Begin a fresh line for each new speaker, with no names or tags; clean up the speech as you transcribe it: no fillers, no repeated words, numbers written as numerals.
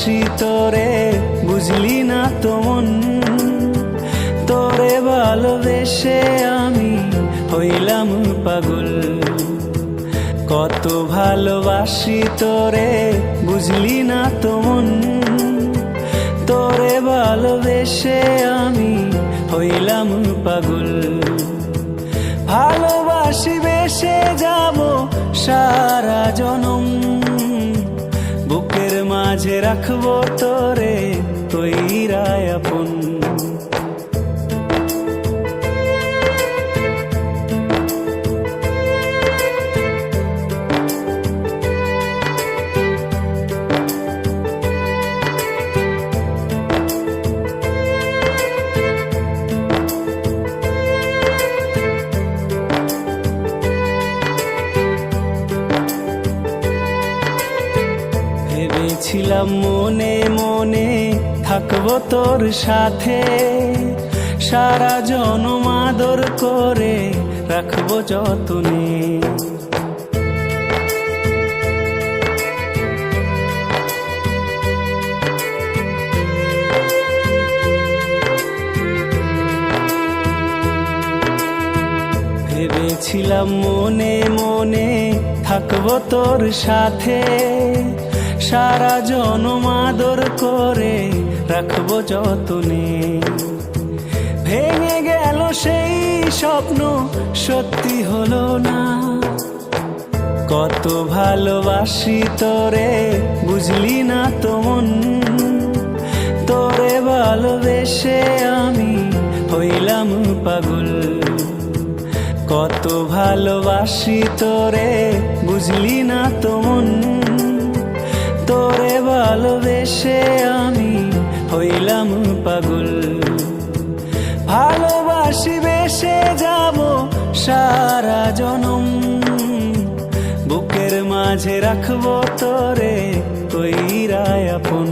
ভালোবাসি তোরে, বুঝলি না তো মন। তোরে ভালোবেসে আমি হইলাম পাগল। কত ভালোবাসি তোরে, বুঝলি না তো মন। তোরে ভালোবেসে আমি হইলাম পাগল। ভালোবাসি বেসে যাব সারা জনম, বুকের মাঝে রাখবো তোরে কইরা আপন। ভেবেছিলাম মনে মনে থাকবো তোর সাথে, সারা জনম আদর করে রাখবো যতনে। ভেবেছিলাম মনে মনে থাকবো তোর সাথে, সারা জনম আদর করে রাখবো যতনে। ভেঙে গেল সেই স্বপ্ন, সত্যি হলো না। কত ভালোবাসি তোরে, বুঝলি না তো মন। তোরে ভালোবেসে আমি হইলাম পাগল। কত ভালোবাসি তোরে, বুঝলি না তো মন। তোরে ভালোবেসে আমি হইলাম পাগল। ভালোবাসি বেসে যাব সারা জনম, বুকের মাঝে রাখবো তোরে কইরা আপন।